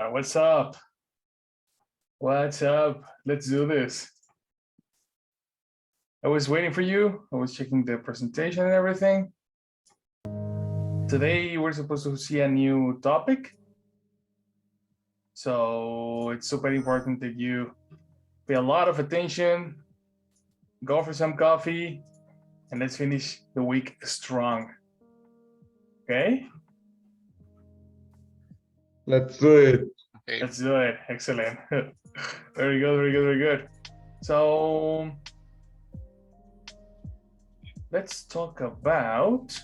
What's up? What's up? Let's do this. I was waiting for you. I was checking the presentation and everything. Today, we're supposed to see a new topic. So it's super important that you pay a lot of attention, go for some coffee, and let's finish the week strong. Okay? Let's do it. Okay. Let's do it. Excellent. Very good, very good, very good. So let's talk about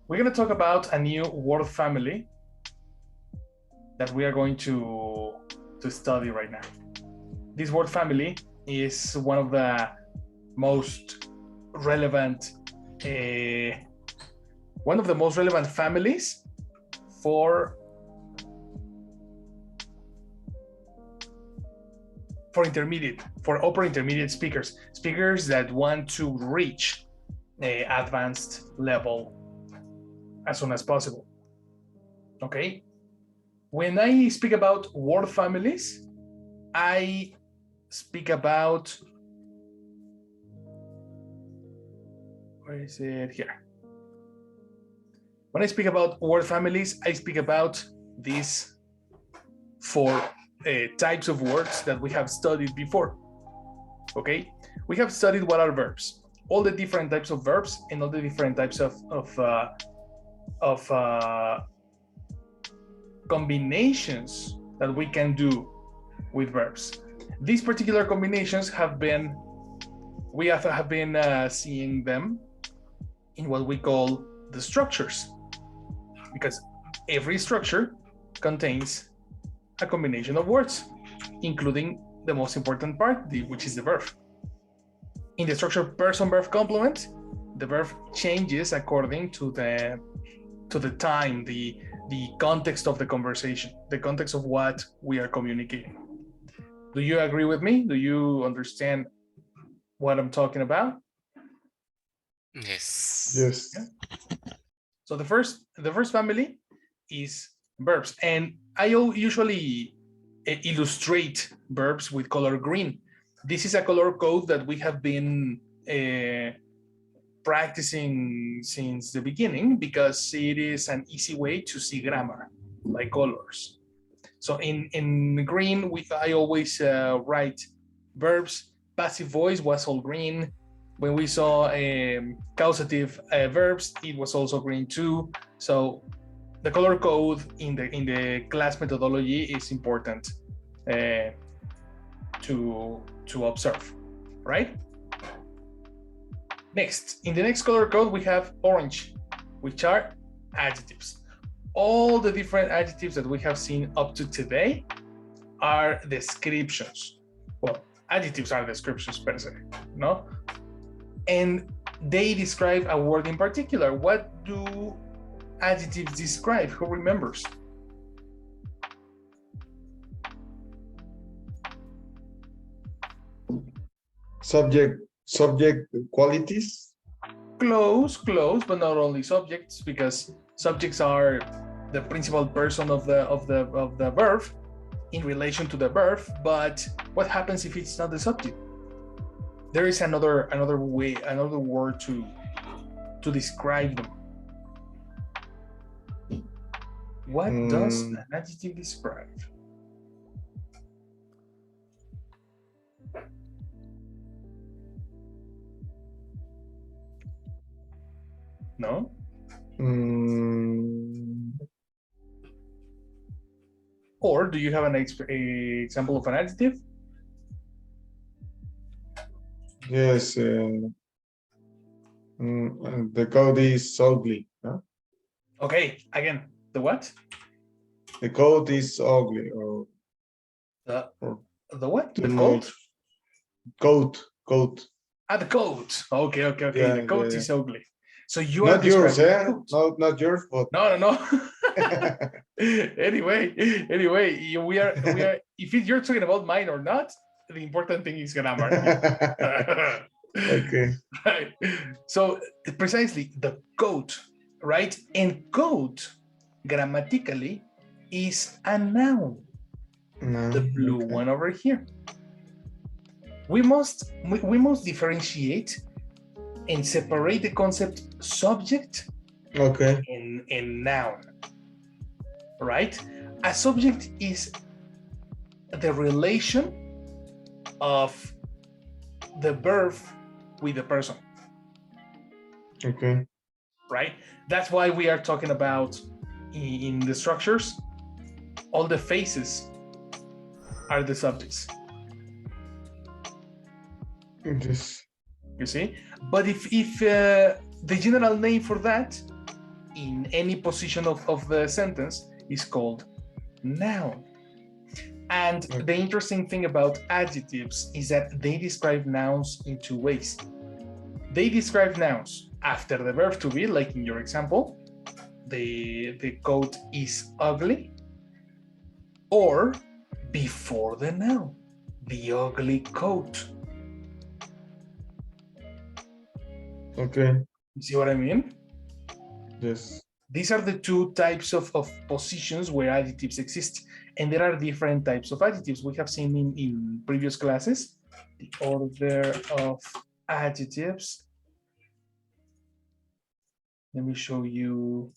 we're going to talk about a new word family that we are going to study right now. This word family is one of the most relevant families for upper intermediate speakers that want to reach the advanced level as soon as possible. Okay, when I speak about word families, I speak about, where is it here? When I speak about word families, I speak about these four types of words that we have studied before. Okay, we have studied what are verbs, all the different types of verbs and all the different types of combinations that we can do with verbs. These particular combinations we have been seeing them in what we call the structures, because every structure contains a combination of words, including the most important part, which is the verb. In the structure person-verb complement, the verb changes according to the time, the context of the conversation, the context of what we are communicating. Do you agree with me? Do you understand what I'm talking about? Yes. Yes. Yeah. So the first family is verbs, and I usually illustrate verbs with color green. This is a color code that we have been practicing since the beginning because it is an easy way to see grammar by colors. So in green, I always write verbs. Passive voice was all green. When we saw causative verbs, it was also green too. So the color code in the class methodology is important to observe, right? Next, in the next color code, we have orange, which are adjectives. All the different adjectives that we have seen up to today are descriptions. Well, adjectives are descriptions per se, no? And they describe a word in particular. What do adjectives describe? Who remembers? Subject qualities. Close, but not only subjects, because subjects are the principal person of the verb in relation to the verb. But what happens if it's not the subject? There is another word to describe them. What does an adjective describe? No? Or do you have an example of an adjective? Yes. The code is ugly. Huh? Okay, again, the what? The code is ugly. Or The what? The code? Code. Ah, the code. Okay. Yeah, the code is ugly. So you not are yours, eh? No, not yours, but no. Anyway, we are. If you're talking about mine or not, the important thing is grammar. Okay. Right. So precisely the code, right? And code grammatically is a noun. No. The blue Okay. one over here. We must differentiate and separate the concept subject Okay. and noun, right? A subject is the relation of the verb with the person, Okay. right? That's why we are talking about in the structures, all the faces are the subjects. Yes. You see, but if the general name for that in any position of the sentence is called noun. And Okay. the interesting thing about adjectives is that they describe nouns in two ways. They describe nouns after the verb to be, like in your example, the coat is ugly, or before the noun, the ugly coat. Okay. You see what I mean? Yes. These are the two types of positions where adjectives exist. And there are different types of adjectives. We have seen in previous classes, the order of adjectives. Let me show you.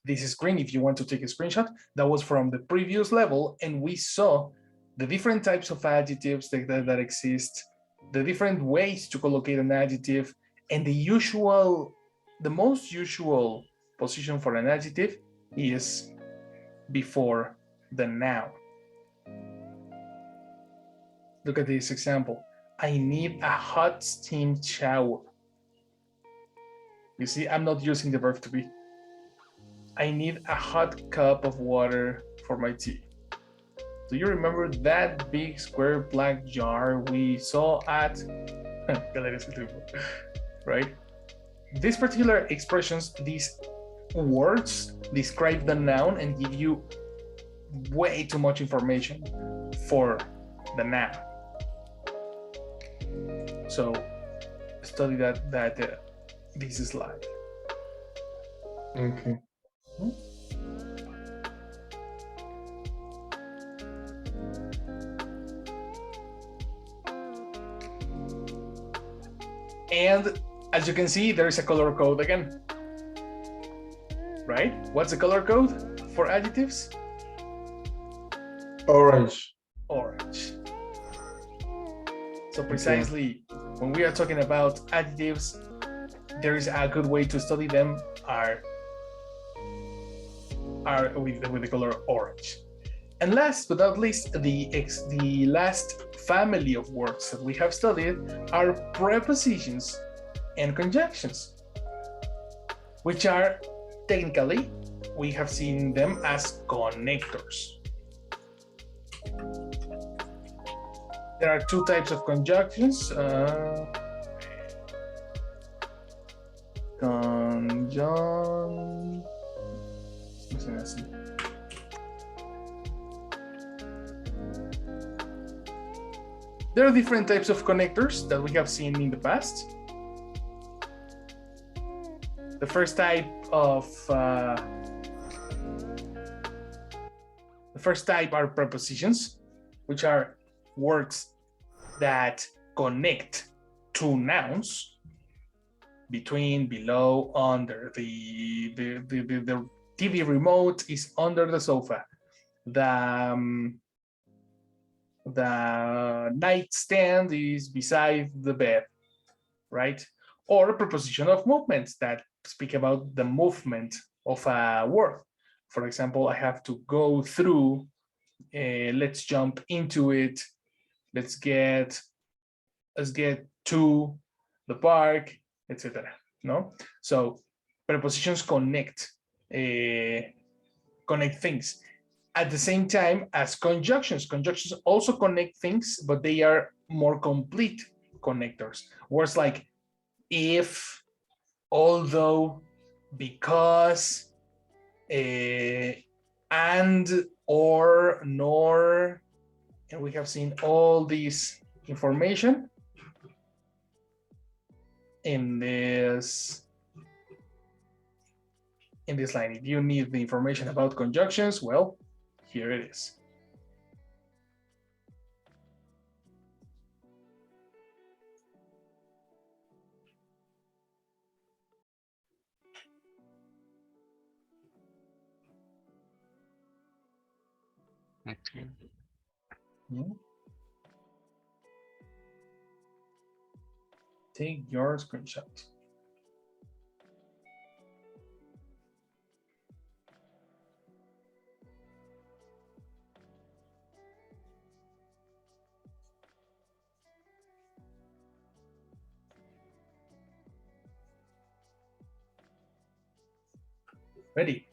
This screen, if you want to take a screenshot, that was from the previous level. And we saw the different types of adjectives that exist, the different ways to collocate an adjective, and the most usual position for an adjective is before the noun. Look at this example. I need a hot steam shower. You see, I'm not using the verb to be. I need a hot cup of water for my tea. Do you remember that big square black jar we saw at right? These particular expressions, these words describe the noun and give you way too much information for the noun. So study this slide. Okay. And as you can see, there is a color code again. Right? What's the color code for adjectives? Orange. Orange. So precisely when we are talking about adjectives, there is a good way to study them are with the color orange. And last but not least, the last family of words that we have studied are prepositions and conjunctions, which are technically, we have seen them as connectors. There are two types of conjunctions. There are different types of connectors that we have seen in the past. The first type are prepositions, which are words that connect two nouns, between, below, under. The TV remote is under the sofa. The nightstand is beside the bed, right? Or a preposition of movements that speak about the movement of a word. For example, I have to go through, let's jump into it, let's get to the park, etc. No? So prepositions connect things. At the same time as conjunctions. Conjunctions also connect things, but they are more complete connectors. Words like if, although, because, and or, nor, and we have seen all this information in this line. If you need the information about conjunctions, well, here it is. Okay. Yeah. Take your screenshot. Ready?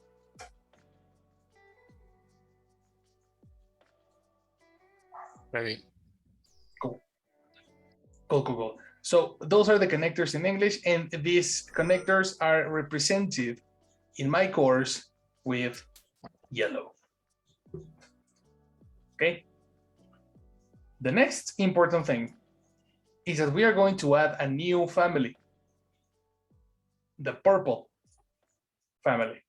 Ready. Cool. Cool. So those are the connectors in English, and these connectors are represented in my course with yellow. Okay. The next important thing is that we are going to add a new family, the purple family.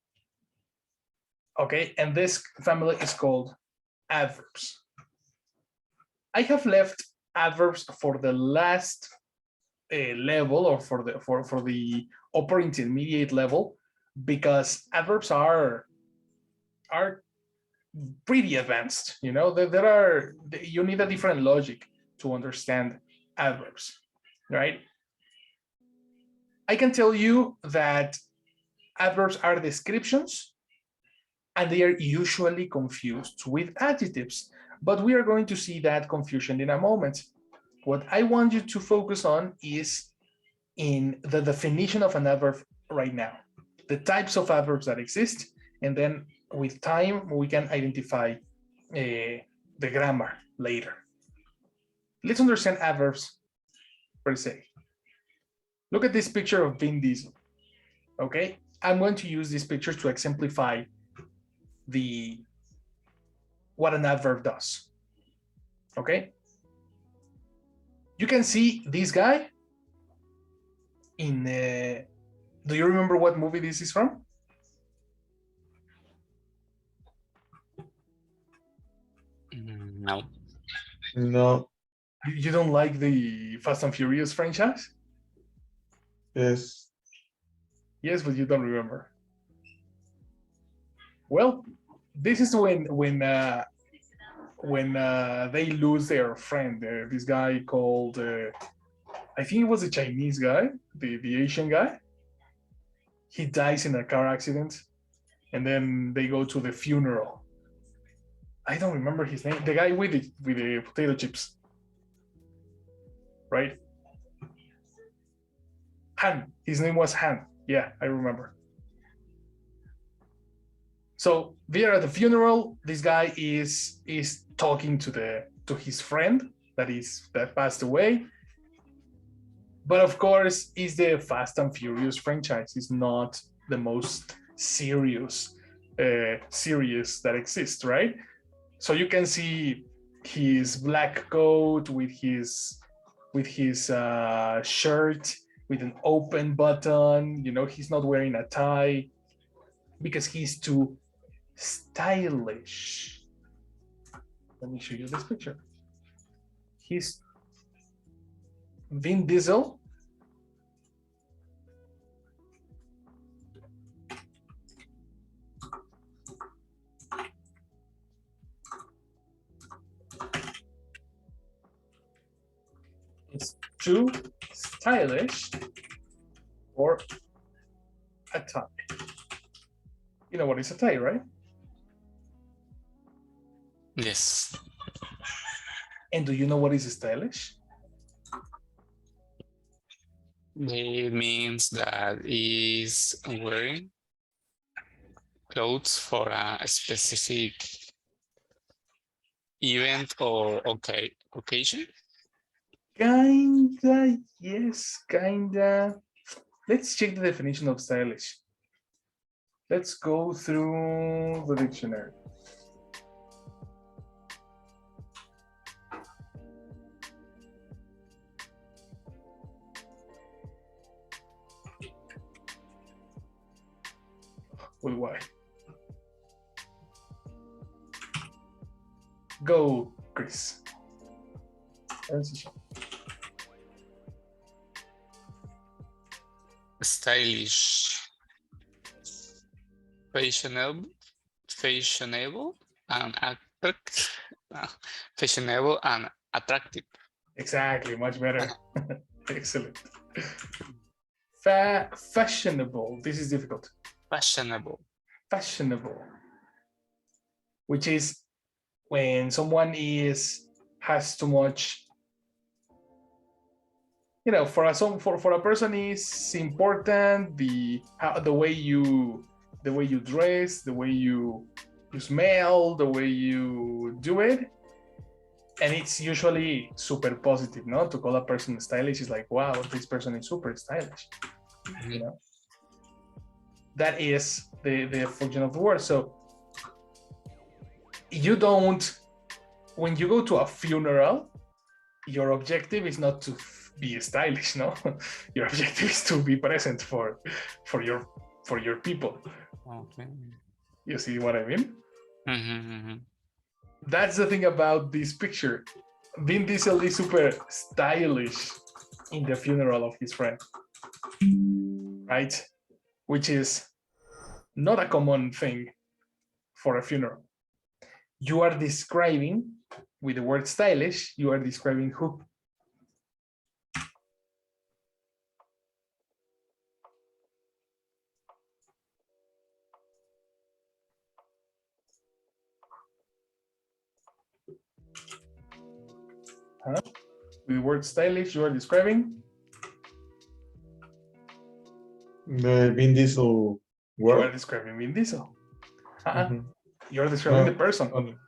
Okay, and this family is called adverbs. I have left adverbs for the last level, or for the upper intermediate level, because adverbs are pretty advanced. You know, you need a different logic to understand adverbs, right? I can tell you that adverbs are descriptions, and they are usually confused with adjectives, but we are going to see that confusion in a moment. What I want you to focus on is in the definition of an adverb right now, the types of adverbs that exist, and then with time, we can identify the grammar later. Let's understand adverbs per se. Look at this picture of Vin Diesel, okay? I'm going to use this picture to exemplify what an adverb does, okay? You can see this guy in, do you remember what movie this is from? No. No. You don't like the Fast and Furious franchise? Yes. Yes, but you don't remember. Well, this is when they lose their friend. This guy called, I think it was a Chinese guy, the Asian guy. He dies in a car accident, and then they go to the funeral. I don't remember his name. The guy with the potato chips, right? Han. His name was Han. Yeah, I remember. So there at the funeral, this guy is talking to his friend that passed away. But of course, it's the Fast and Furious franchise. It's not the most serious series that exists, right? So you can see his black coat with his shirt with an open button. You know, he's not wearing a tie because he's too stylish. Let me show you this picture. He's Vin Diesel. It's too stylish for a tie. You know what is a tie, right? Yes. And do you know what is stylish? It means that is wearing clothes for a specific event or occasion. Kinda, yes, kinda. Let's check the definition of stylish. Let's go through the dictionary. with Y. Go, Chris. Stylish, fashionable, and fashionable and attractive. Exactly, much better. Excellent. Fashionable. This is difficult. Fashionable. Fashionable, which is when someone has too much. You know, for a person is important the way you dress, the way you smell, the way you do it, and it's usually super positive. No, to call a person stylish is like, wow, this person is super stylish. Mm-hmm. You know, that is the function of the word. So you don't, when you go to a funeral, your objective is not to be stylish, no. Your objective is to be present for your people. Okay. You see what I mean? Mm-hmm. That's the thing about this picture. Vin Diesel is super stylish in the funeral of his friend, right? Which is not a common thing for a funeral. You are describing, with the word stylish, you are describing who? Huh? With the word stylish, you are describing? The Vin Diesel You are describing Vin Diesel. Mm-hmm. You're describing the person.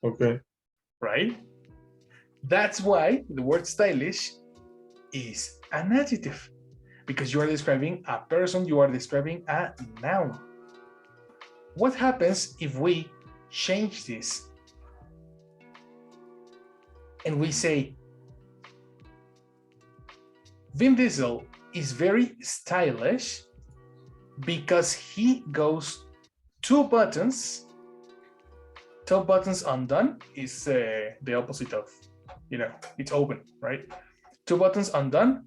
Okay. Right? That's why the word stylish is an adjective, because you are describing a person, you are describing a noun. What happens if we change this and we say, Vin Diesel is very stylish because he goes top buttons undone is the opposite of, it's open, right? 2 buttons undone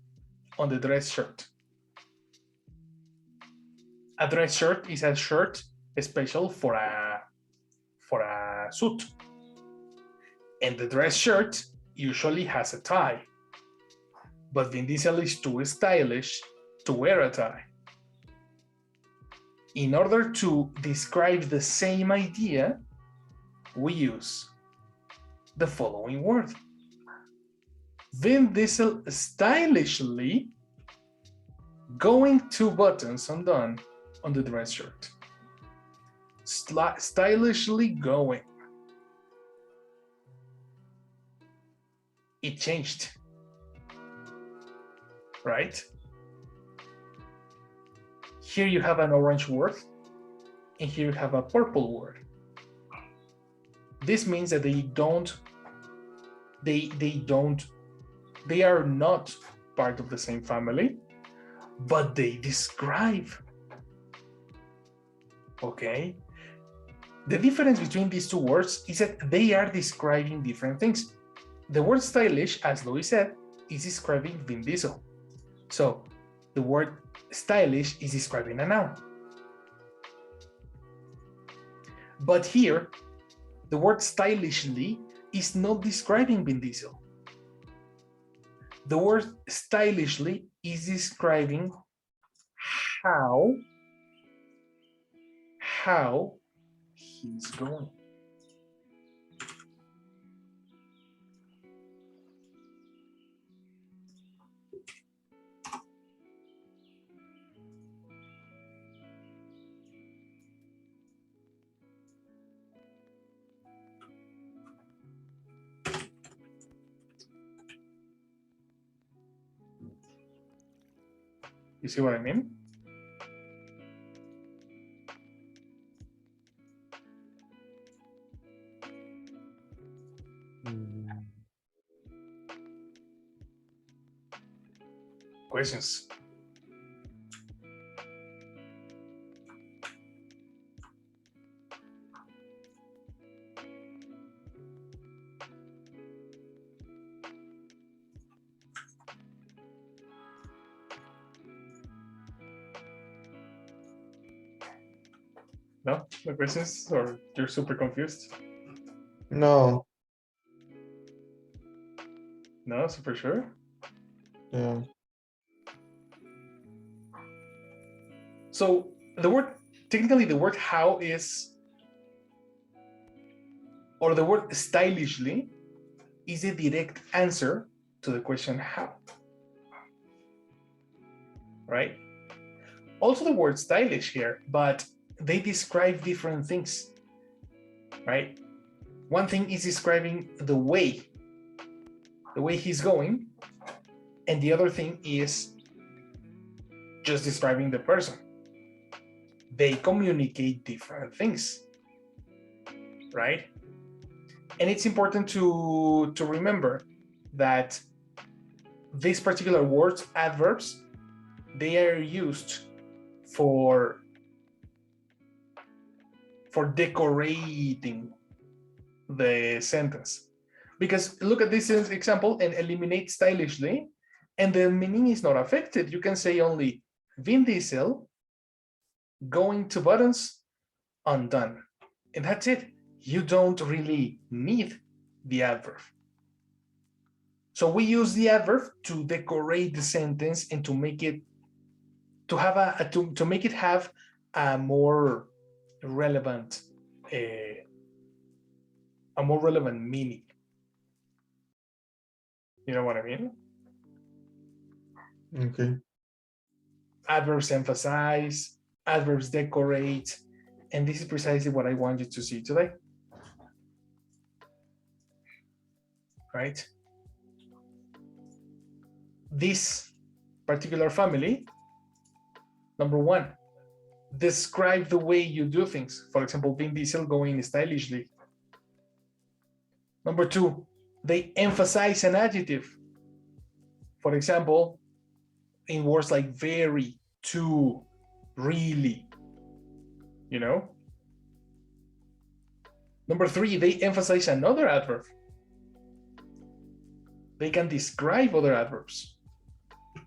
on the dress shirt. A dress shirt is a shirt special for a suit, and the dress shirt usually has a tie, but Vin Diesel is too stylish to wear a tie. In order to describe the same idea, we use the following word. Vin Diesel stylishly going 2 buttons undone on the dress shirt. Stylishly going. It changed, right? Here you have an orange word, and here you have a purple word. This means that they are not part of the same family, but they describe. Okay? The difference between these 2 words is that they are describing different things. The word stylish, as Louis said, is describing Vin Diesel. So the word stylish is describing a noun. But here, the word stylishly is not describing Vin Diesel. The word stylishly is describing how he's going. You see what I mean? Questions? No questions, or you're super confused? No. No, super sure. Yeah. So technically the word how is, or the word stylishly is a direct answer to the question how, right? Also the word stylish here, but they describe different things, right? One thing is describing the way he's going, and the other thing is just describing the person. They communicate different things, right? And it's important to remember that these particular words, adverbs, they are used for decorating the sentence. Because look at this example and eliminate stylishly, and the meaning is not affected. You can say only Vin Diesel going to buttons undone, and that's it. You don't really need the adverb. So we use the adverb to decorate the sentence and to make it to make it have a more relevant meaning. You know what I mean? Okay. Adverbs emphasize, adverbs decorate, and this is precisely what I want you to see today. Right? This particular family, number one, describe the way you do things. For example, Vin Diesel going stylishly. Number two, they emphasize an adjective. For example, in words like very, to, really, you know? Number three, they emphasize another adverb. They can describe other adverbs.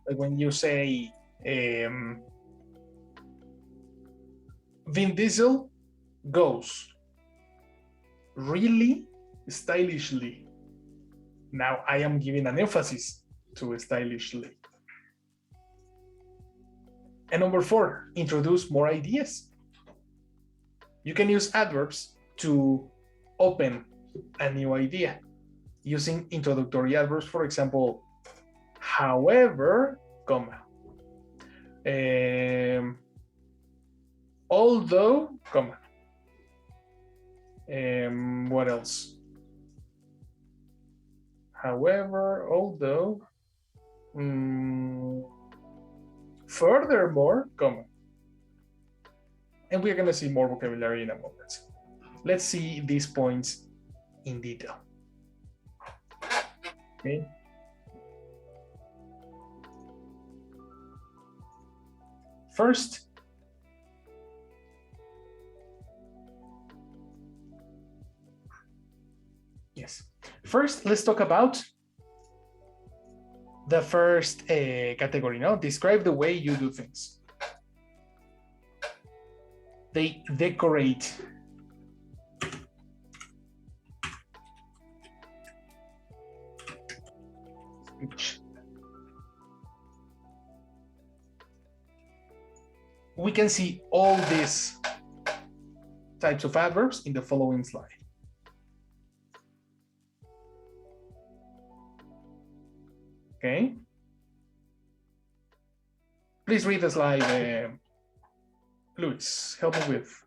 Like when you say, Vin Diesel goes really stylishly. Now I am giving an emphasis to stylishly. And number four, introduce more ideas. You can use adverbs to open a new idea using introductory adverbs, for example, however, comma, although, comma, what else? However, although, furthermore, comma. And we're going to see more vocabulary in a moment. Let's see these points in detail. Okay. First, let's talk about the first category, no? Describe the way you do things. They decorate. Speech. We can see all these types of adverbs in the following slide. Okay. Please read the slide. Luis, help me with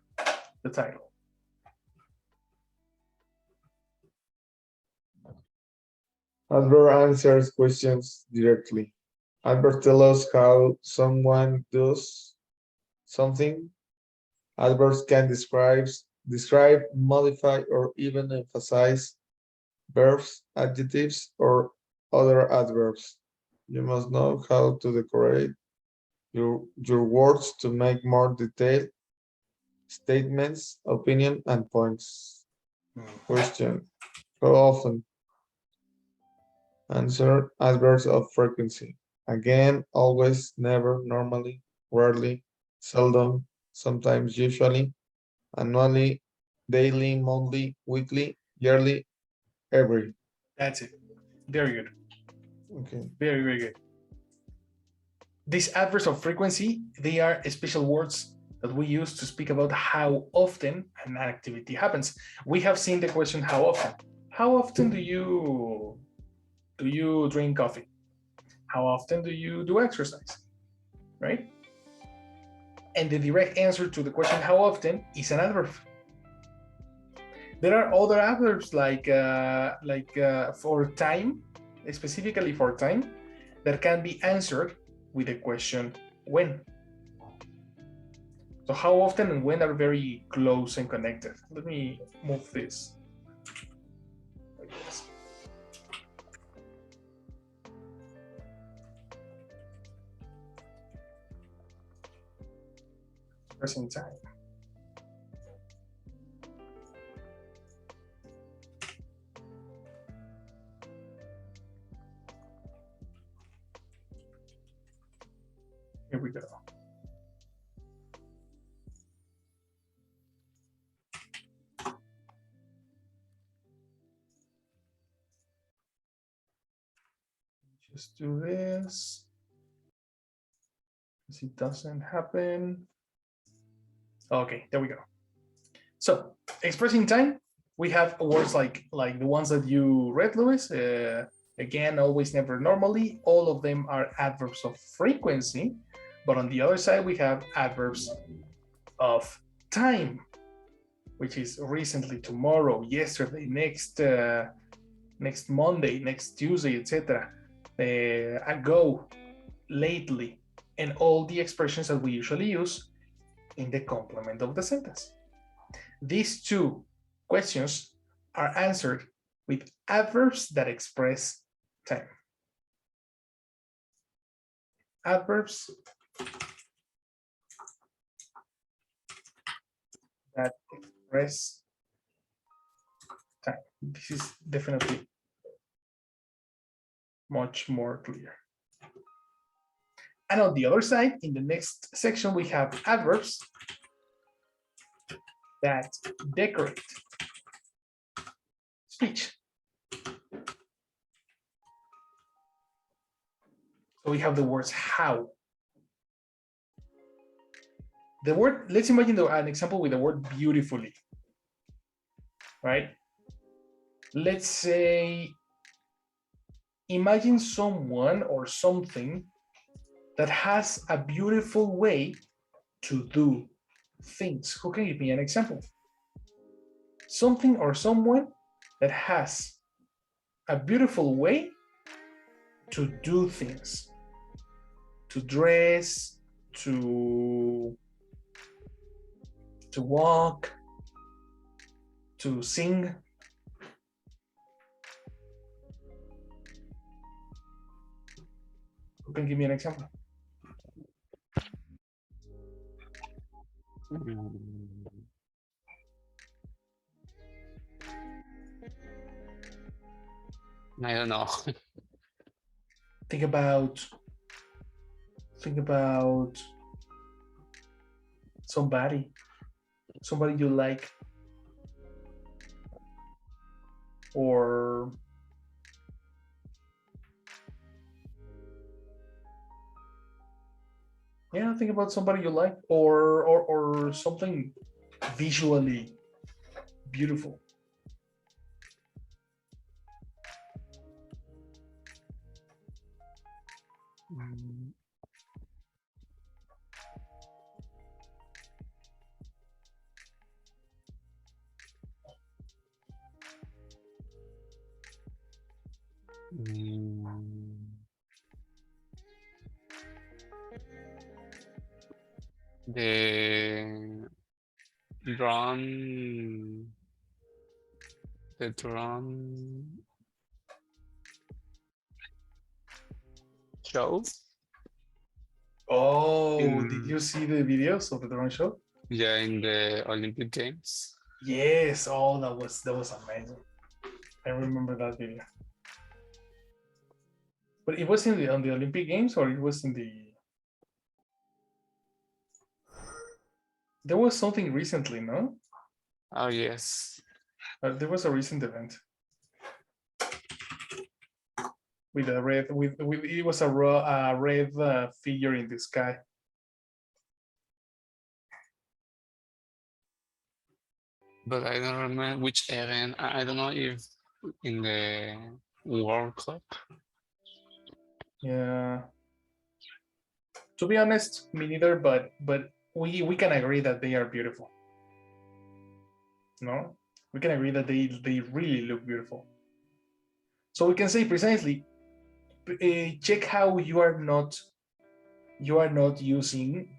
the title. Adverb answers questions directly. Adverb tells us how someone does something. Adverbs can describe, modify, or even emphasize verbs, adjectives, or other adverbs. You must know how to decorate your words to make more detailed statements, opinion, and points. Question: how often? Answer: adverbs of frequency. Again, always, never, normally, rarely, seldom, sometimes, usually. annually, daily, monthly, weekly, yearly, every. That's it. Very good. Okay. Very, very good. These adverbs of frequency, they are special words that we use to speak about how often an activity happens. We have seen the question, how often? How often do you drink coffee? How often do you do exercise? Right? And the direct answer to the question, how often, is an adverb. There are other adverbs like for time, specifically for time, that can be answered with the question, when. So how often and when are very close and connected. Let me move this like this. Present time. Here we go. Just do this. Because it doesn't happen. Okay, there we go. So expressing time, we have words like the ones that you read, Luis. Again, always, never, normally. All of them are adverbs of frequency. But on the other side, we have adverbs of time, which is recently, tomorrow, yesterday, next Monday, next Tuesday, etc. Ago, lately, and all the expressions that we usually use in the complement of the sentence. These two questions are answered with adverbs that express time. Adverbs that express time. This is definitely much more clear. And on the other side, in the next section, we have adverbs that decorate speech. So we have the words how. The word, let's imagine an example with the word beautifully, right? Let's say, imagine someone or something that has a beautiful way to do things. Who can give me an example? Something or someone that has a beautiful way to do things, to dress, to walk, to sing. Who can give me an example? I don't know. Think about somebody you like, or yeah, think about somebody you like, or something visually beautiful. The drum show. Oh, did you see the videos of the drone show? Yeah, in the Olympic Games. Yes. Oh, that was amazing. I remember that video. But it was on the Olympic Games, or it was in the There was something recently, no? Oh, yes. There was a recent event with a red, with it was a red figure in the sky. But I don't remember which event. I don't know if in the World Cup. Yeah. To be honest, me neither. But we can agree that they are beautiful. No, we can agree that they really look beautiful. So we can say precisely. Check how you are not using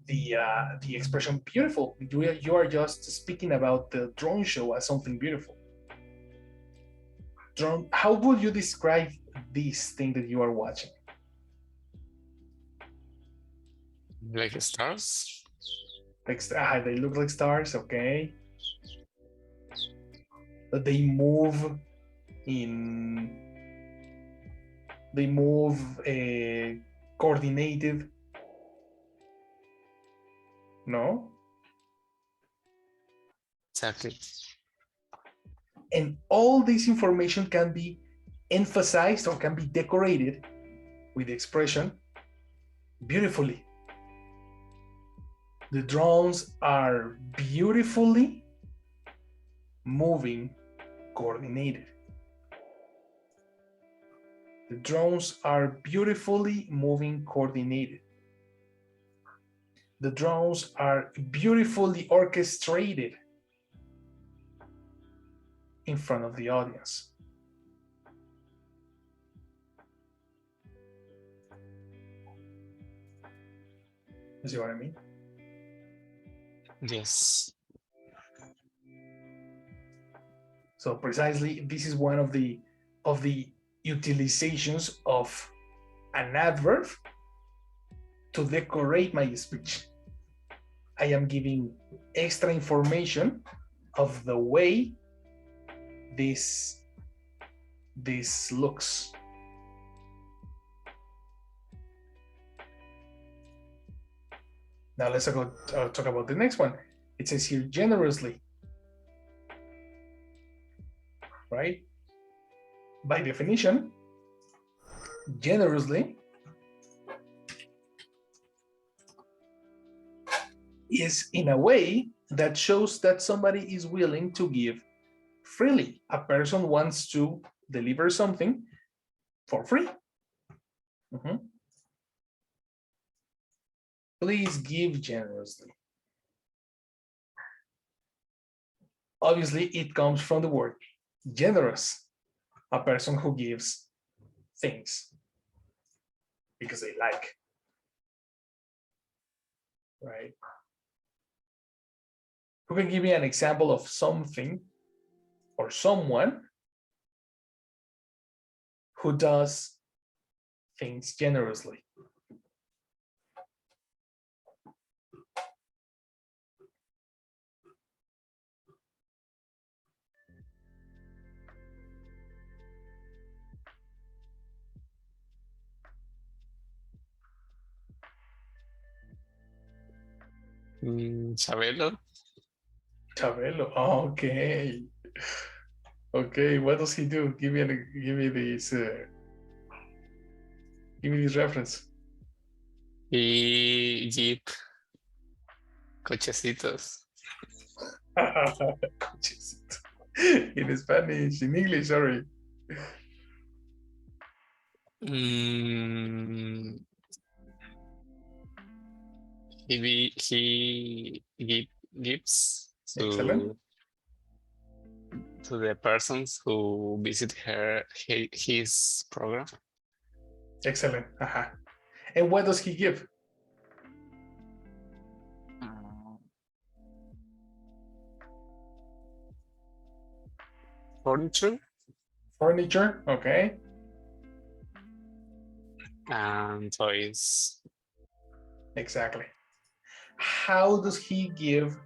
the expression beautiful. You are just speaking about the drone show as something beautiful. Drone. How would you describe this thing that you are watching? Like stars? Like they look like stars. Okay. But they move in. They move coordinated. No. Exactly. And all this information can be emphasized or can be decorated with the expression beautifully. The drones are beautifully moving, coordinated. The drones are beautifully moving, coordinated. The drones are beautifully orchestrated in front of the audience. You see what I mean? Yes. So precisely, this is one of the utilizations of an adverb to decorate my speech. I am giving extra information of the way this looks. Now let's talk about the next one. It says here generously, right? By definition, generously is in a way that shows that somebody is willing to give freely. A person wants to deliver something for free. Please give generously. Obviously, it comes from the word generous, a person who gives things because they like, right? Who can give me an example of something or someone who does things generously? Chabelo. Chabelo. Okay. Okay. What does he do? Give me this. Give me this reference. Y Jeep. Cochecitos. In Spanish, in English, sorry. He gives Excellent. to the persons who visit his program. Excellent. And what does he give? Furniture Furniture. Okay. and toys. Exactly. How does he give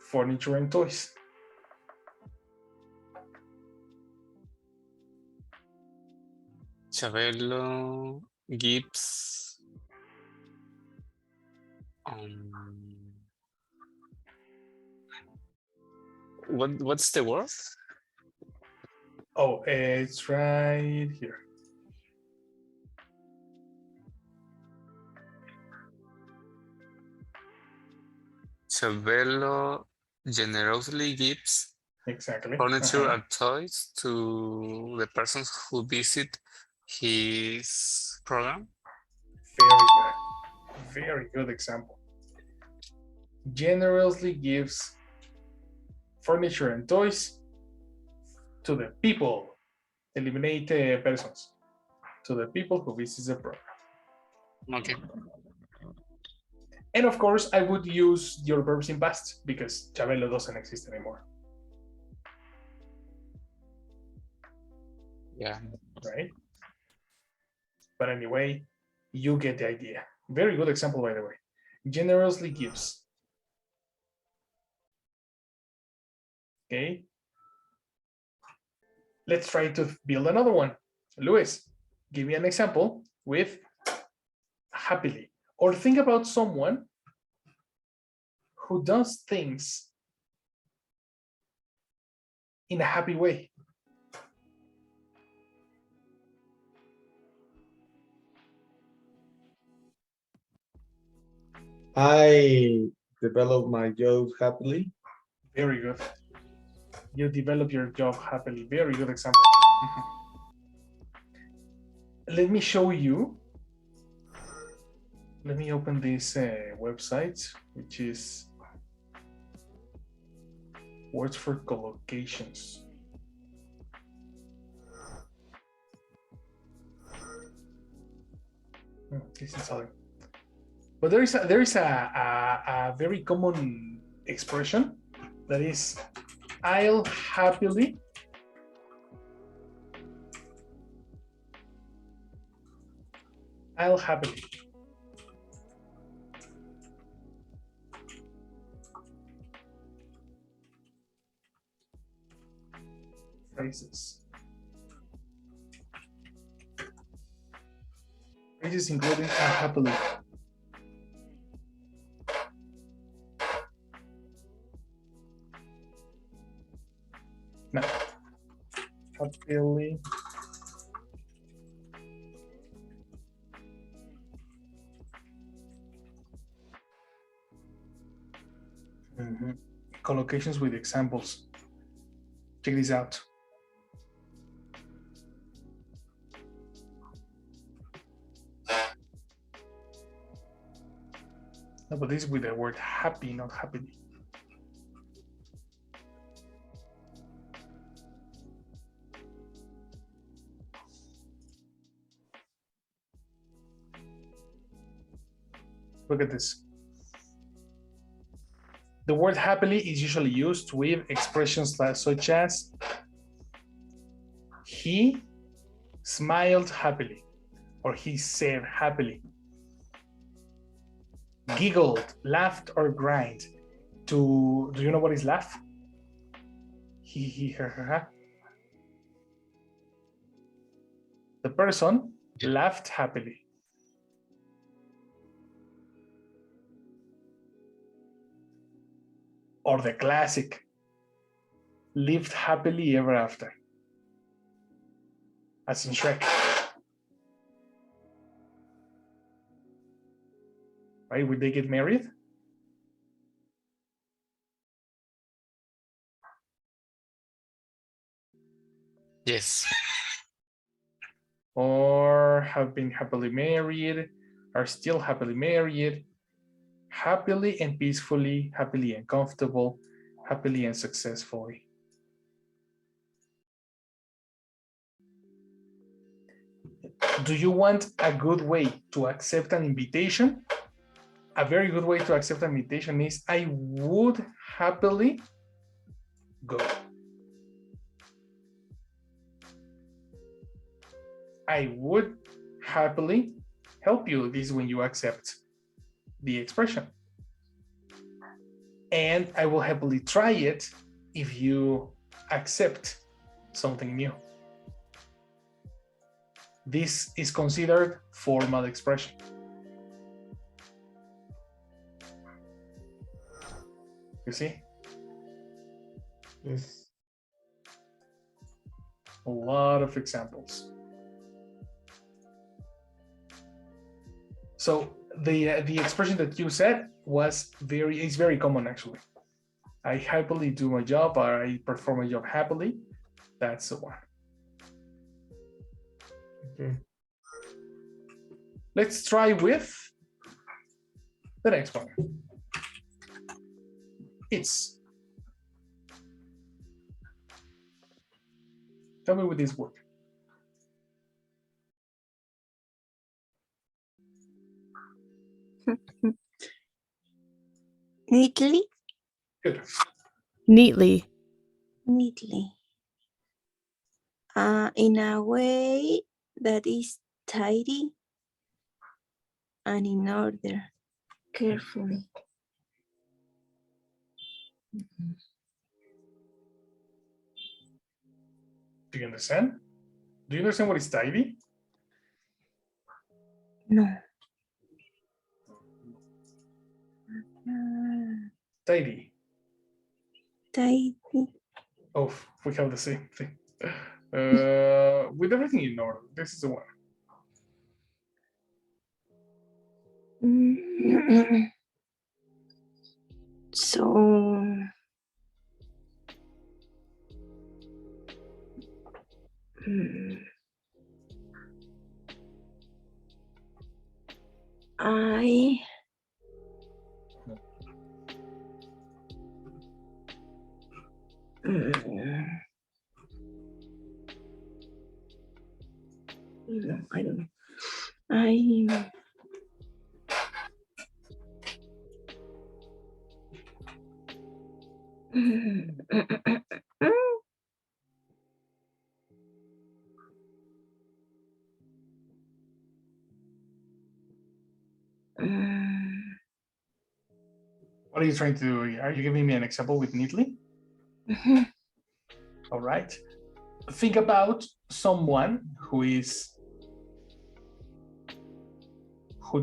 furniture and toys? Chabelo gives What's the word? Oh, it's right here. Chabelo generously gives Exactly. furniture and toys to the persons who visit his program. Very good. Very good example. Generously gives furniture and toys to the people. Eliminate persons. To the people who visit the program. Okay. And of course, I would use your verbs in past because Chabelo doesn't exist anymore. Yeah. Right? But anyway, you get the idea. Very good example, by the way. Generously gives. Okay. Let's try to build another one. Luis, give me an example with happily. Or think about someone who does things in a happy way. I develop my job happily. Very good. You develop your job happily. Very good example. Let me show you. Let me open this website, which is words for collocations. This is other. But there is a very common expression that is I'll happily phrases including happily. No. Happily. Collocations with examples. Check this out. No, but this is with the word happy, not happily. Look at this. The word happily is usually used with expressions such as he smiled happily or he said happily, giggled, laughed, or grinned. Do you know what is laugh? He, her. The person laughed happily. Or the classic, lived happily ever after. As in Shrek. Right? Would they get married? Yes. Or have been happily married, are still happily married, happily and peacefully, happily and comfortable, happily and successfully. Do you want a good way to accept an invitation? A very good way to accept an invitation is I would happily go. I would happily help you. This is when you accept the expression. And I will happily try it if you accept something new. This is considered formal expression. You see? Yes. A lot of examples. So the expression that you said is very common actually. I happily do my job, or I perform my job happily. That's the one. Okay. Let's try with the next one. It's. Tell me with this word. Neatly. Good. Neatly. Neatly. In a way that is tidy and in order, carefully. Do you understand? Do you understand what is tidy? No. Tidy. Tidy. Oh, we have the same thing. With everything in order. This is the one. So I I don't know. What are you trying to do? Are you giving me an example with neatly? All right. Think about someone who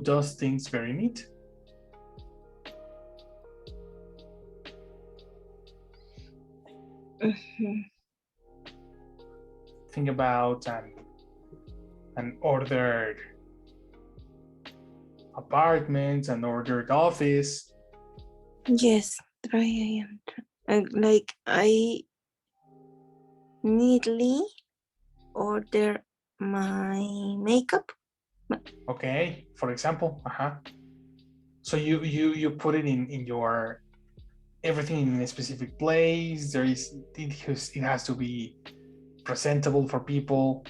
does things very neat. Think about an ordered apartment, an ordered office. Yes, I am. Like I neatly order my makeup. Okay, for example. So you put it in your everything in a specific place. It has to be presentable for people.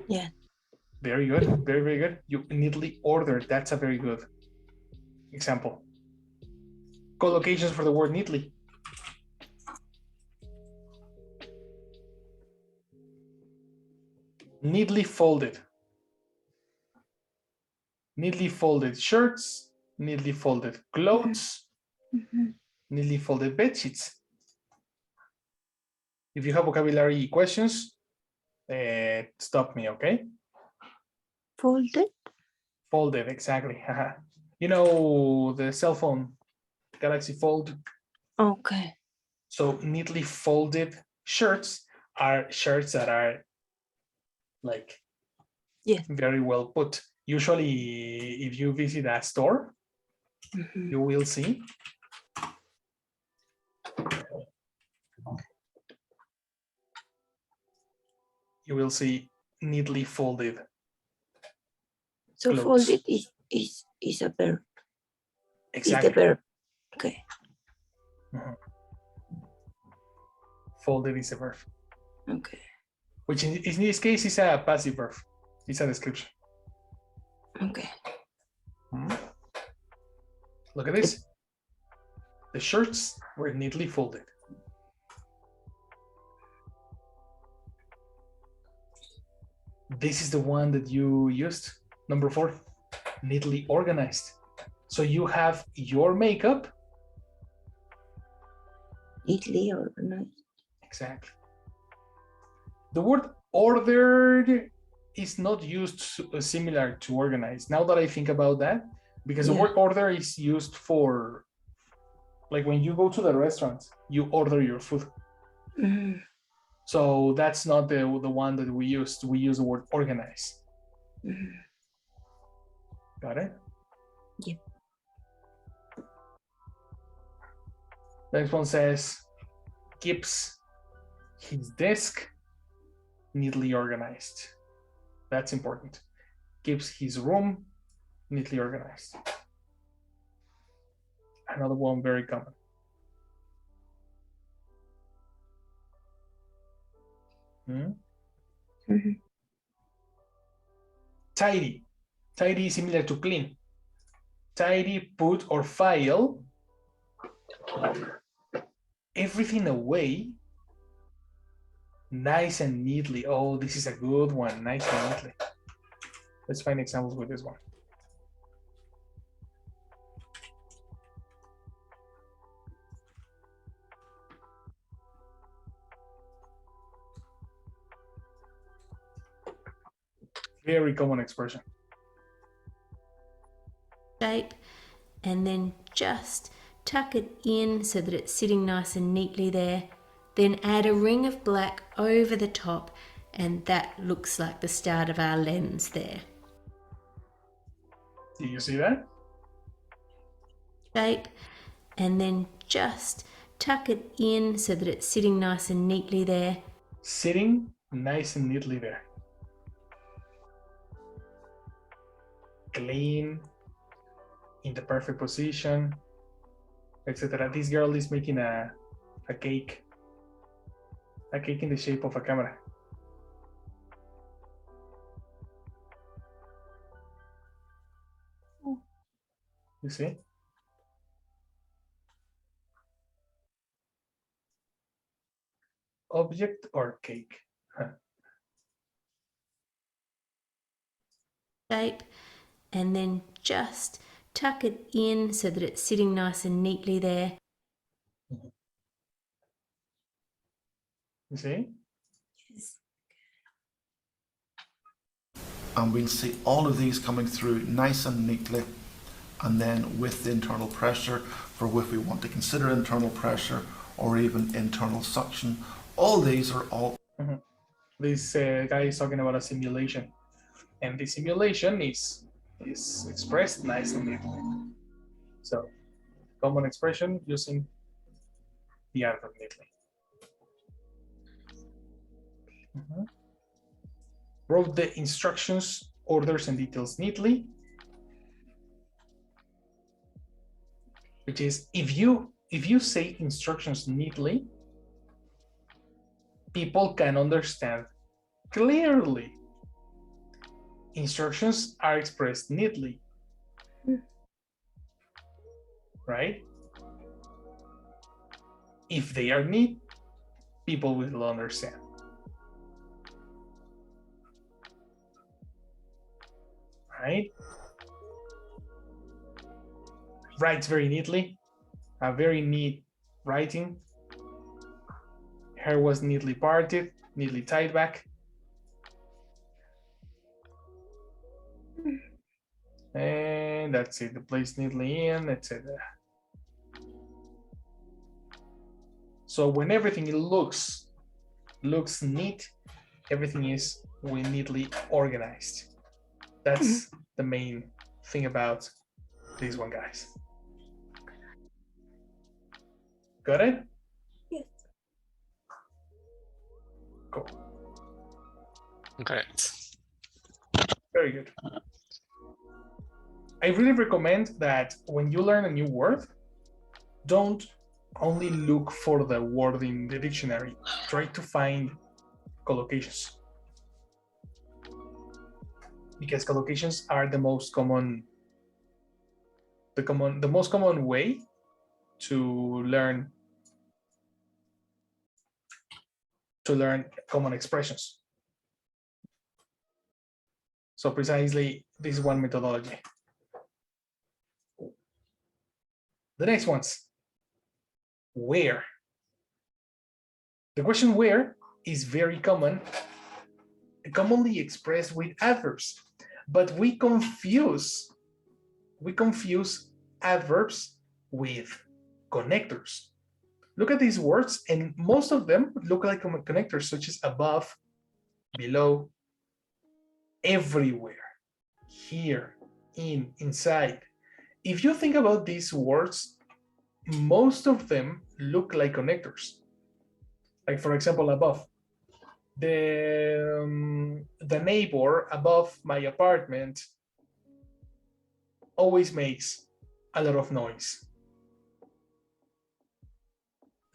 Yeah. Very good. Very, very good. You neatly ordered. That's a very good example. Collocations for the word neatly. Neatly folded. Neatly folded shirts, neatly folded clothes, neatly folded bed sheets. If you have vocabulary questions, stop me, okay? Folded. Folded, exactly. You know the cell phone, Galaxy Fold. Okay. So neatly folded shirts are shirts that are like very well put. Usually, if you visit a store, you will see neatly folded. So clothes. folded is a verb. Exactly. Is the verb. Okay. Folded is a verb. Okay. Which in this case is a passive verb. It's a description. Okay. Look at this. The shirts were neatly folded. This is the one that you used. Number 4, neatly organized. So you have your makeup. Neatly organized. Exactly. The word ordered is not used similar to organized. Now that I think about that, because the word order is used for Like when you go to the restaurant, you order your food. Mhm. So that's not the one that we used. We use the word organize. Mhm. Got it? Yep. Next one says, keeps his desk neatly organized. That's important. Keeps his room neatly organized. Another one very common. Mhm. Tidy. Tidy is similar to clean. Tidy, put or file everything away nice and neatly. Oh, this is a good one. Nice and neatly. Let's find examples with this one. Very common expression. Shape and then just tuck it in so that it's sitting nice and neatly there. Then add a ring of black over the top, and that looks like the start of our lens there. Do you see that? Shape and then just tuck it in so that it's sitting nice and neatly there. Sitting nice and neatly there. Clean, in the perfect position, etc. This girl is making a cake. A cake in the shape of a camera. You see? Object or cake? Huh. Shape and then just tuck it in so that it's sitting nice and neatly there. You see? Yes. And we'll see all of these coming through nice and neatly, and then with the internal pressure, for if we want to consider internal pressure or even internal suction, all these are all. This guy is talking about a simulation, and the simulation is expressed nice and neatly. So, common expression using the adverb neatly. Wrote the instructions, orders, and details neatly, which is if you say instructions neatly, people can understand clearly. Instructions are expressed neatly, right? If they are neat, people will understand. Right? Writes very neatly, a very neat writing. Hair was neatly parted, neatly tied back. And that's it, the place neatly in, etc. So when everything looks neat, everything is neatly organized. That's the main thing about this one, guys. Got it? Yes. Cool. Correct. Very good. I really recommend that when you learn a new word, don't only look for the word in the dictionary. Try to find collocations. Because collocations are the most common, the most common way to learn common expressions. So precisely this is one methodology. The next one's where. The question where is very common, commonly expressed with adverbs, but we confuse adverbs with connectors. Look at these words, and most of them look like connectors, such as above, below, everywhere, here, inside. If you think about these words, most of them look like connectors. Like, for example, above. The neighbor above my apartment always makes a lot of noise.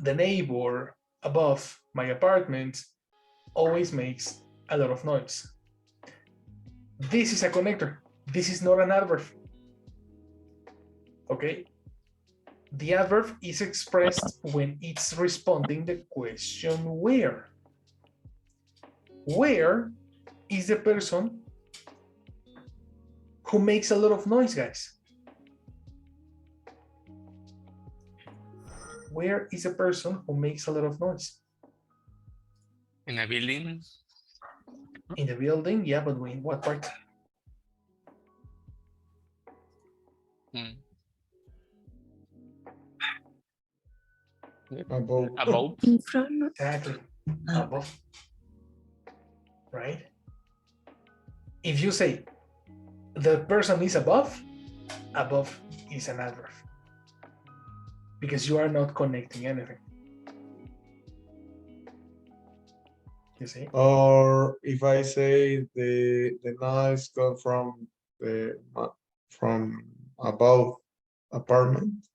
The neighbor above my apartment always makes a lot of noise. This is a connector. This is not an adverb. Okay? The adverb is expressed when it's responding the question where. Where is the person who makes a lot of noise, guys? Where is a person who makes a lot of noise? In a building. In the building, yeah, but in what part? Mm. Above. Above. In front. Exactly, above, right? If you say the person is above is an adverb because you are not connecting anything. You see? Or if I say the noise comes from above apartment.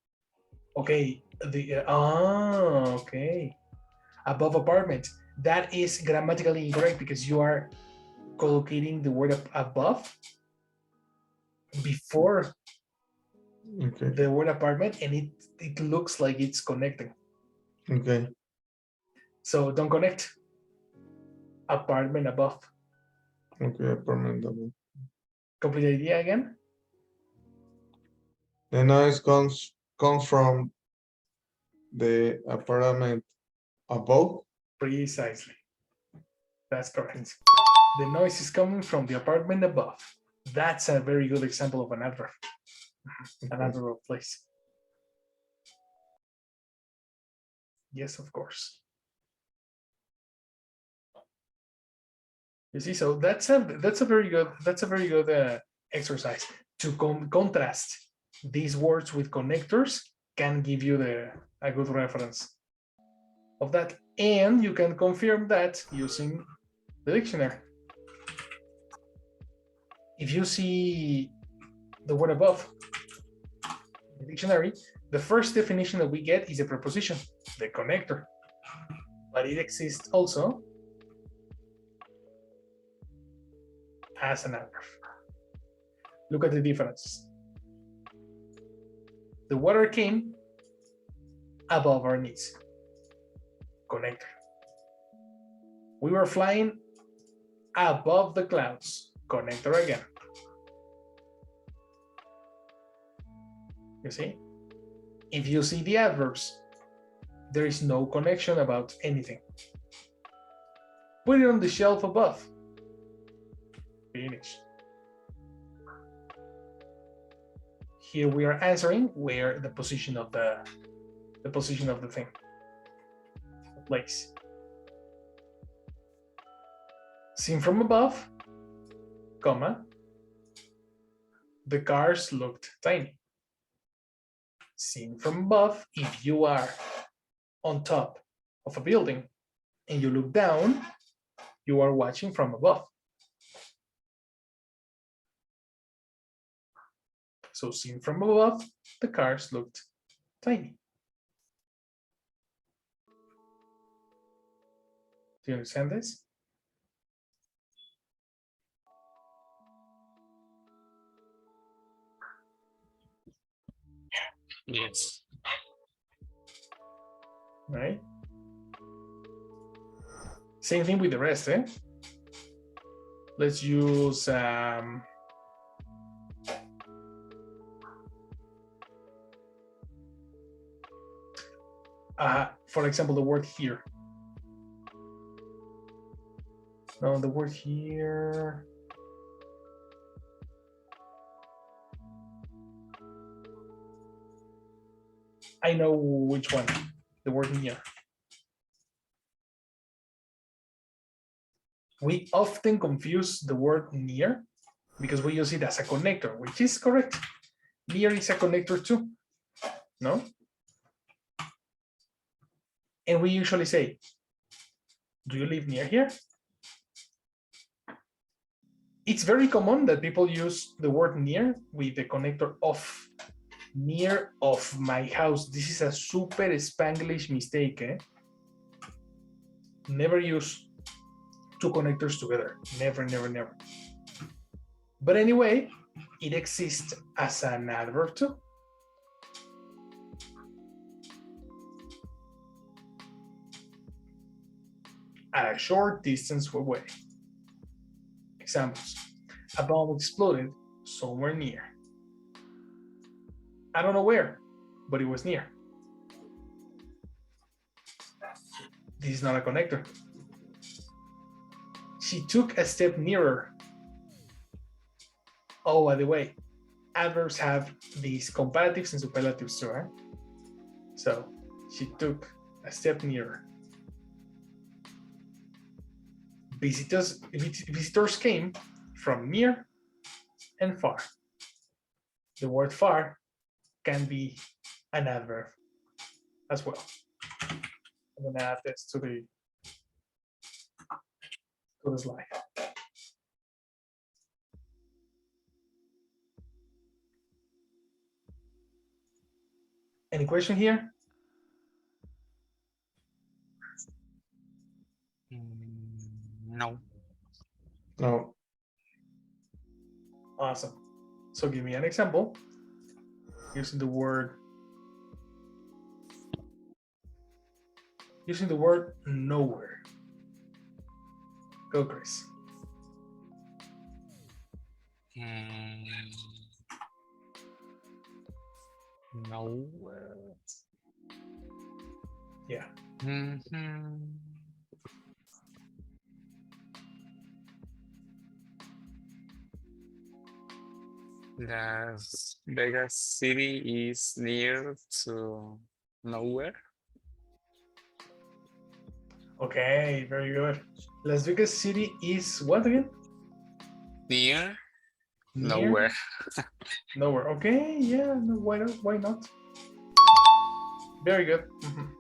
Okay, okay. Above apartment. That is grammatically incorrect because you are collocating the word above before Okay. the word apartment, and it looks like it's connecting. Okay. So don't connect. Apartment above. Okay. Apartment above. Complete idea again? The noise comes from the apartment above. Precisely. That's correct. The noise is coming from the apartment above. That's a very good example of an adverb. An adverb of place. Yes, of course. You see, so that's a very good exercise to contrast these words with connectors. Can give you a good reference of that, and you can confirm that using the dictionary. If you see the word above in the dictionary, the first definition that we get is a preposition, the connector, but it exists also as an adverb. Look at the differences. The water came above our knees. Connector. We were flying above the clouds. Connector again. You see? If you see the adverbs, there is no connection about anything. Put it on the shelf above. Finish. Here we are answering where the position of the thing, the place. Seen from above, comma, the cars looked tiny. Seen from above, if you are on top of a building and you look down, you are watching from above. So seen from above, the cars looked tiny. Do you understand this? Yes. Right? Same thing with the rest, eh? Let's use for example, the word here. No, the word here. I know which one, the word near. We often confuse the word near because we use it as a connector, which is correct. Near is a connector too, no? And we usually say, do you live near here? It's very common that people use the word near with the connector of, near of my house. This is a super Spanglish mistake. Never use two connectors together. Never, never, never. But anyway, it exists as an adverb too. At a short distance away. Examples. A bomb exploded somewhere near. I don't know where, but it was near. This is not a connector. She took a step nearer. Oh, by the way, adverbs have these comparatives and superlatives too. So she took a step nearer. Visitors came from near and far. The word far can be an adverb as well. I'm gonna add this to the slide. Any question here? No. No. Awesome. So give me an example using the word nowhere. Go, Chris. Nowhere. Yeah. Las Vegas City is near to nowhere. Okay, very good. Las Vegas City is what again? Near Near? nowhere. Nowhere. Okay, yeah, no, why not? Why not? Very good. Mhm.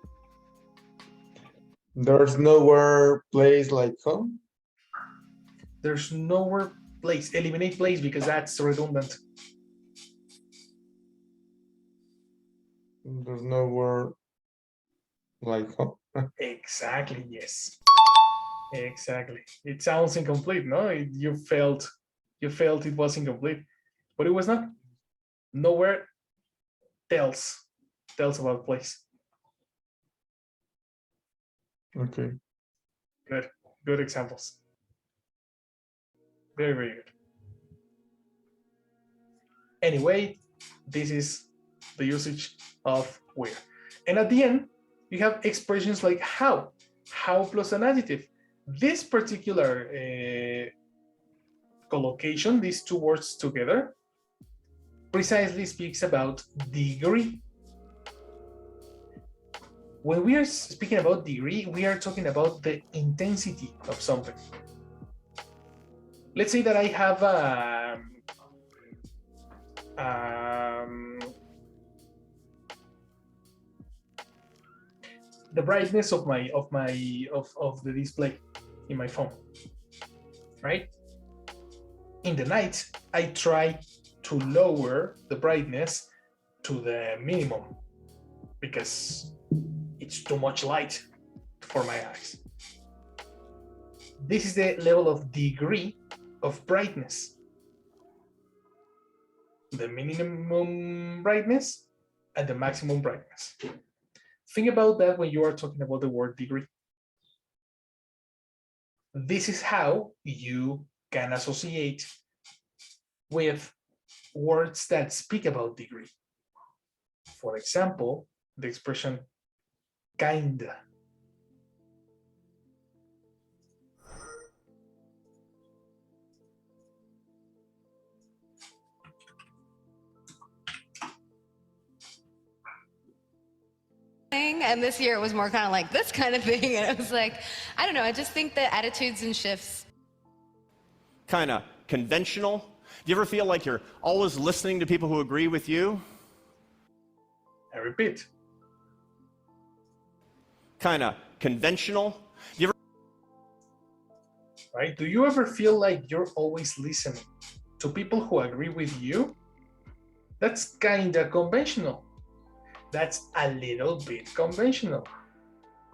There's nowhere place like home. There's nowhere place. Eliminate place because that's redundant. There's nowhere like home. Exactly, yes. Exactly. It sounds incomplete, no? You felt it was incomplete, but it was not. Nowhere tells about place. Okay. Good examples. Very, very good. Anyway, this is the usage of where. And at the end, you have expressions like how plus an adjective. This particular collocation, these two words together, precisely speaks about degree. When we are speaking about degree, we are talking about the intensity of something. Let's say that I have the brightness of the display in my phone, right? In the night, I try to lower the brightness to the minimum because it's too much light for my eyes. This is the level of degree of brightness. The minimum brightness and the maximum brightness. Think about that when you are talking about the word degree. This is how you can associate with words that speak about degree. For example, the expression kinda. and this year it was more kind of like this kind of thing. And it was like, I don't know, I just think that attitudes and shifts. Kind of conventional. Do you ever feel like you're always listening to people who agree with you? I repeat. Kind of conventional. Do you ever Right? Do you ever feel like you're always listening to people who agree with you? That's kind of conventional. That's a little bit conventional.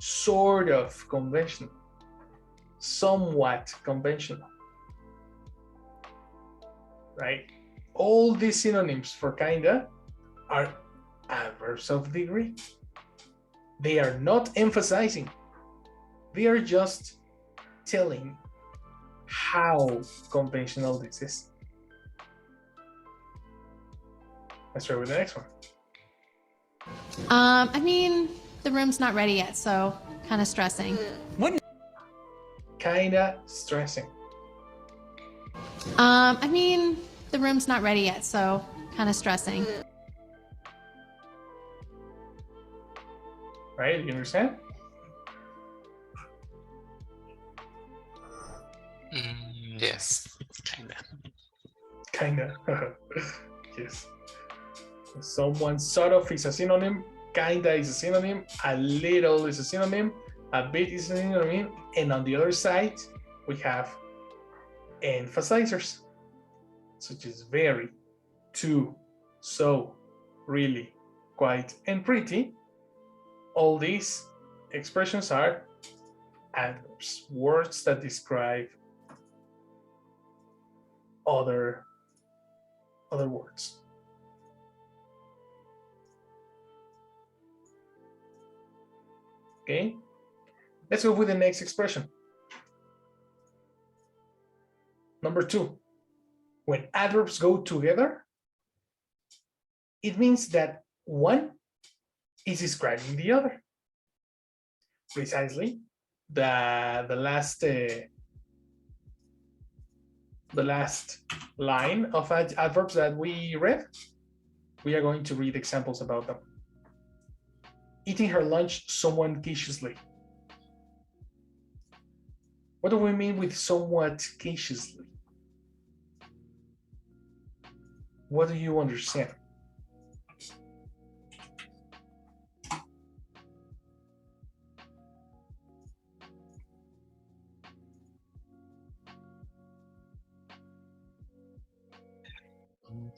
Sort of conventional. Somewhat conventional. Right? All these synonyms for kinda are adverbs of degree. They are not emphasizing. They are just telling how conventional this is. Let's try with the next one. I mean, the room's not ready yet, so kind of stressing. Kinda stressing. I mean, the room's not ready yet, so kind of stressing. Right? You understand? Yes, kinda. Kinda. Yes. Someone sort of is a synonym, kinda is a synonym, a little is a synonym, a bit is a synonym, and on the other side, we have emphasizers, such as very, to, so, really, quite, and pretty. All these expressions are adverbs, words that describe other words. Okay, let's go with the next expression. Number 2, when adverbs go together, it means that one is describing the other. Precisely, the last line of adverbs that we read, we are going to read examples about them. Eating her lunch somewhat cautiously. What do we mean with somewhat cautiously? What do you understand?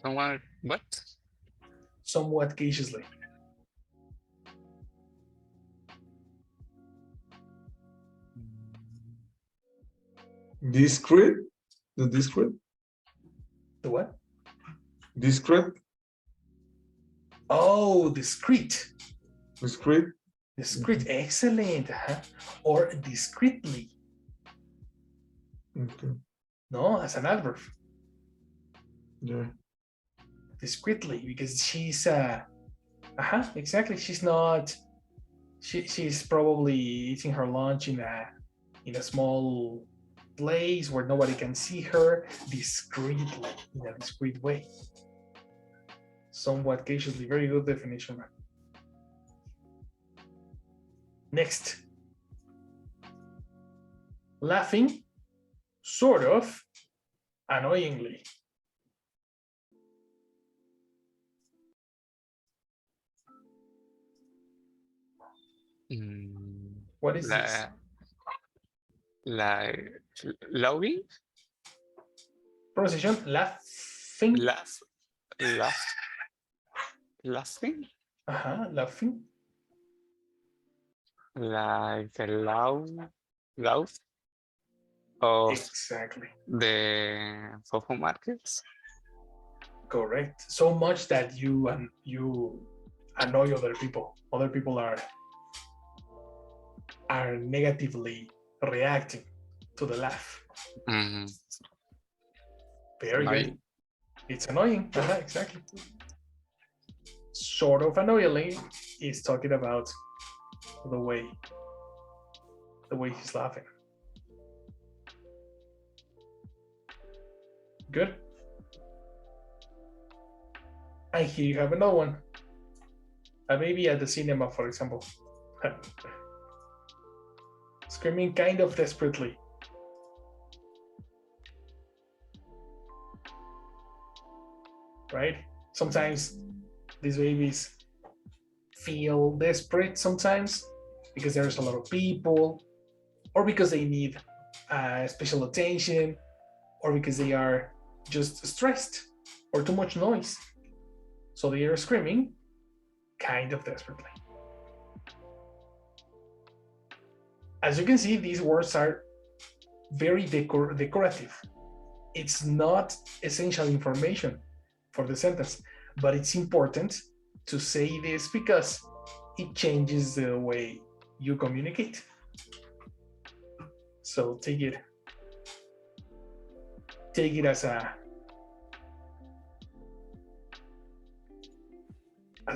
Someone, what? Somewhat cautiously. Discreet? The discreet? The what? Discreet? Oh, discreet. Discreet? Discreet, excellent. Or discreetly. Okay. No, as an adverb. Yeah. Discreetly, because she's exactly. She's not. She's probably eating her lunch in a small place where nobody can see her, discreetly, in a discreet way. Somewhat cautiously. Very good definition. Next. Laughing, sort of, annoyingly. What is this? Like laughing? Pronunciation, laughing. Laughing? Laughing. Like a loud of Exactly. the Fofo markets. Correct. So much that you annoy other people. Other people are negatively reacting to the laugh. Mm-hmm. Very good. It's annoying. Exactly. Sort of annoyingly is talking about the way he's laughing. Good. And here you have another one. A baby at the cinema, for example. Screaming kind of desperately. Right? Sometimes these babies feel desperate sometimes because there's a lot of people, or because they need special attention, or because they are just stressed or too much noise. So they are screaming kind of desperately. As you can see, these words are very decorative. It's not essential information for the sentence, but it's important to say this because it changes the way you communicate. So take it as a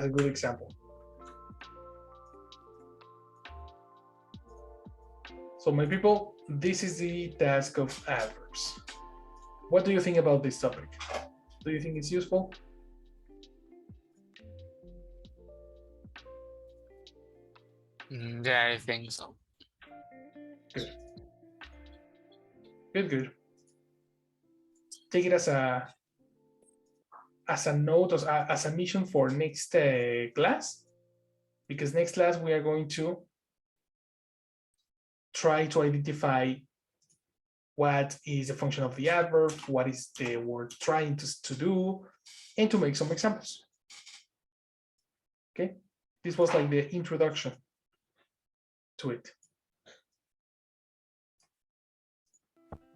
good example. So my people, this is the task of adverbs. What do you think about this topic? Do you think it's useful? Yeah, I think so. Good. Take it as a note, as a mission for next class, because next class we are going to try to identify what is the function of the adverb, what is the word trying to do, and to make some examples. Okay, this was like the introduction to it.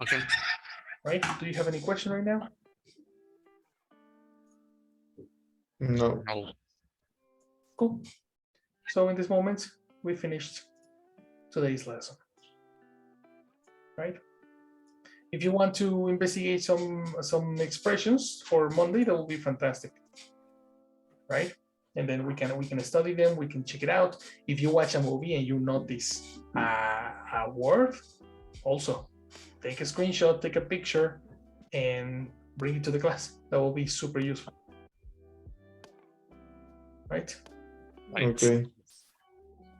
Okay. Right? Do you have any question right now? No. No. Cool. So in this moment, we finished today's lesson. Right? If you want to investigate some expressions for Monday, that will be fantastic. Right? And then we can study them, we can check it out. If you watch a movie and you notice a word, also take a screenshot, take a picture, and bring it to the class. That will be super useful. Right? Okay.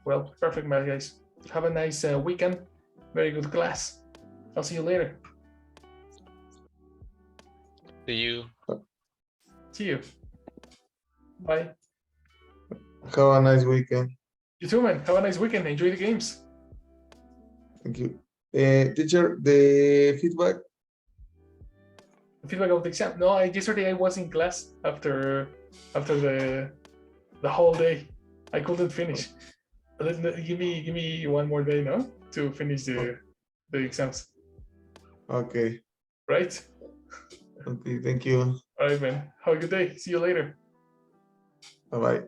Well, perfect, my guys. Have a nice weekend. Very good class. I'll see you later. See you. See you. Bye. Have a nice weekend. You too, man. Have a nice weekend. Enjoy the games. Thank you. Teacher, the feedback. Feedback of the exam. No, yesterday I was in class after the whole day. I couldn't finish. Give me one more day, no, to finish the exams. Okay. Right? Okay, thank you. All right, man. Have a good day. See you later. Bye-bye.